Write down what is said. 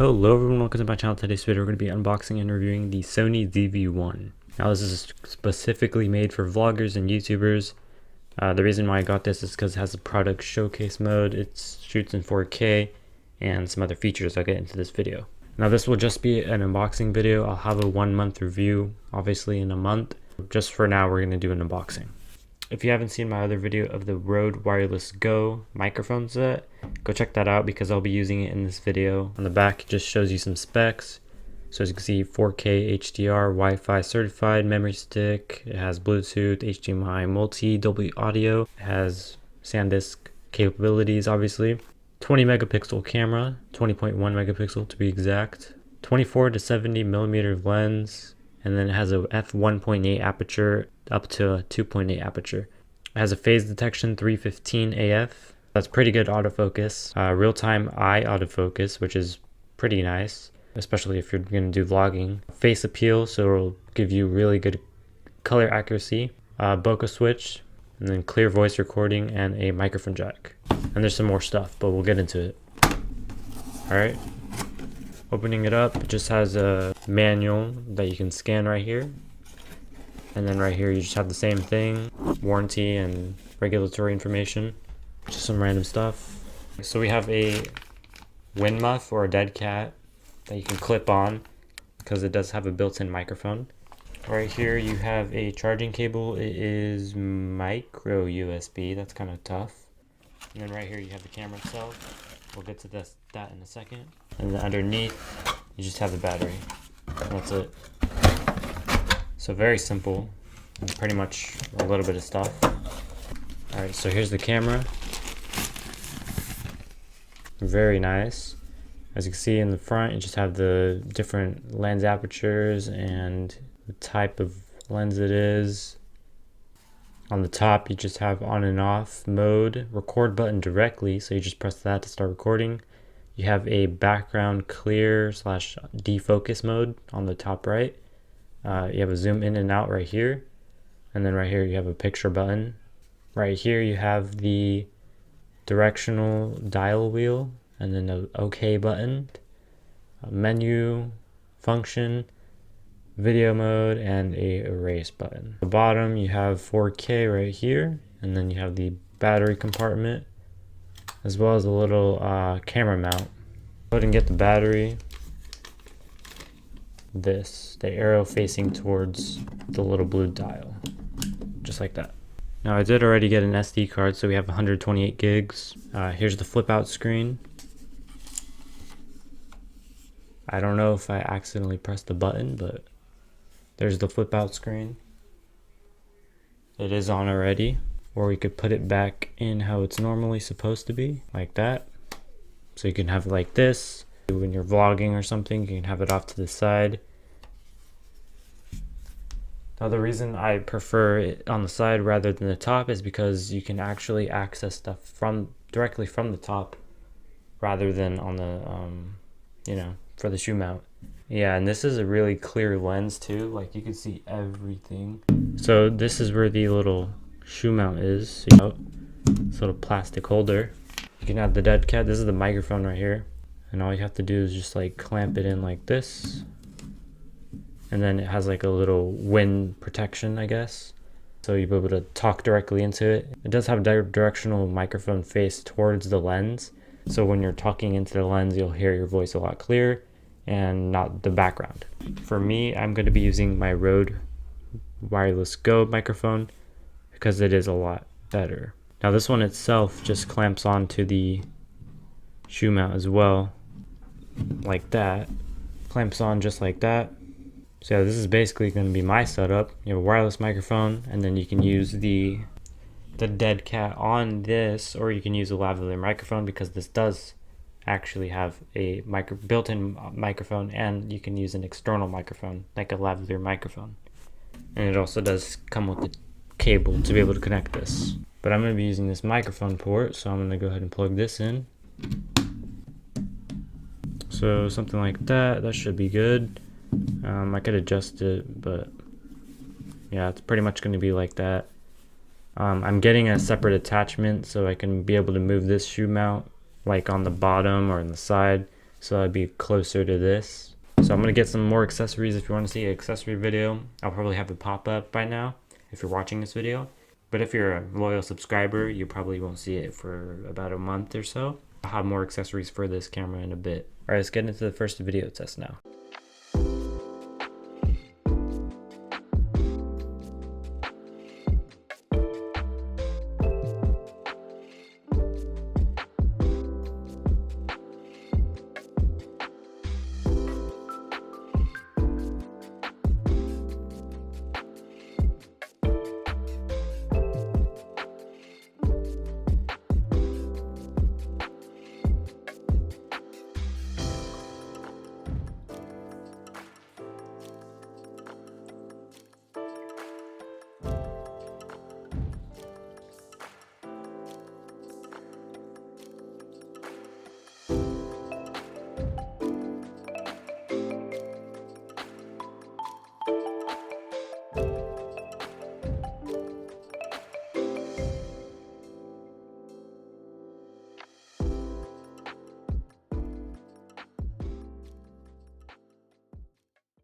Hello everyone, welcome to my channel. Today's video we're going to be unboxing and reviewing the Sony ZV-1. Now this is specifically made for vloggers and YouTubers. The reason why I got this is because it has a product showcase mode, it shoots in 4K, and some other features I'll get into this video. Now this will just be an unboxing video. I'll have a 1 month review, obviously in a month. Just for now we're going to do an unboxing. If you haven't seen my other video of the Rode Wireless Go microphone set, go check that out because I'll be using it in this video. On the back it just shows you some specs. So as you can see, 4K HDR, Wi-Fi certified, memory stick, it has Bluetooth, HDMI, multi-Dolby audio, it has SanDisk capabilities obviously, 20 megapixel camera, 20.1 megapixel to be exact, 24 to 70 millimeter lens, and then it has a f1.8 aperture up to a 2.8 aperture. It has a phase detection 315 AF. That's pretty good autofocus. Real-time eye autofocus, which is pretty nice, especially if you're going to do vlogging. Face appeal, so it'll give you really good color accuracy. Bokeh switch, and then clear voice recording, and a microphone jack. And there's some more stuff, but we'll get into it. Alright. Opening it up, it just has a manual that you can scan right here. And then right here you just have the same thing, warranty and regulatory information, just some random stuff. So we have a wind muff or a dead cat that you can clip on because it does have a built-in microphone. Right here you have a charging cable. It is micro USB, that's kind of tough. And then right here you have the camera itself. We'll get to that in a second. And then underneath you just have the battery. And that's it. So very simple, pretty much a little bit of stuff. Alright, so here's the camera. Very nice. As you can see in the front, you just have the different lens apertures and the type of lens it is. On the top, you just have on and off mode, record button directly, so you just press that to start recording. You have a background clear / defocus mode on the top right. You have a zoom in and out right here, and then right here you have a picture button. Right here you have the directional dial wheel, and then an OK button, a menu, function, video mode, and a erase button. At the bottom you have 4K right here, and then you have the battery compartment, as well as a little camera mount. Go ahead and get the battery. The arrow facing towards the little blue dial, just like that. Now I did already get an SD card, so we have 128 gigs. Here's the flip out screen. I don't know if I accidentally pressed the button, but there's the flip out screen. It is on already, or we could put it back in how it's normally supposed to be, like that. So you can have it like this. When you're vlogging or something, you can have it off to the side. Now the reason I prefer it on the side rather than the top is because you can actually access stuff directly from the top rather than on the for the shoe mount. Yeah, and this is a really clear lens too, like you can see everything. So this is where the little shoe mount is, this little plastic holder. You can have the dead cat. This is the microphone right here. And all you have to do is just like clamp it in like this. And then it has like a little wind protection, I guess. So you'll be able to talk directly into it. It does have a directional microphone face towards the lens. So when you're talking into the lens, you'll hear your voice a lot clearer and not the background. For me, I'm going to be using my Rode Wireless Go microphone because it is a lot better. Now this one itself just clamps onto the shoe mount as well, like that. Clamps on just like that. So yeah, this is basically going to be my setup. You have a wireless microphone, and then you can use the dead cat on this, or you can use a lavalier microphone because this does actually have a built-in microphone, and you can use an external microphone like a lavalier microphone. And it also does come with the cable to be able to connect this. But I'm going to be using this microphone port, so I'm going to go ahead and plug this in. So something like that should be good. I could adjust it, but yeah, it's pretty much going to be like that. I'm getting a separate attachment so I can be able to move this shoe mount like on the bottom or on the side So that'd be closer to this. So I'm gonna get some more accessories. If you want to see an accessory video, I'll probably have it pop up by now if you're watching this video. But if you're a loyal subscriber, you probably won't see it for about a month or so. I'll have more accessories for this camera in a bit. Alright, let's get into the first video test now.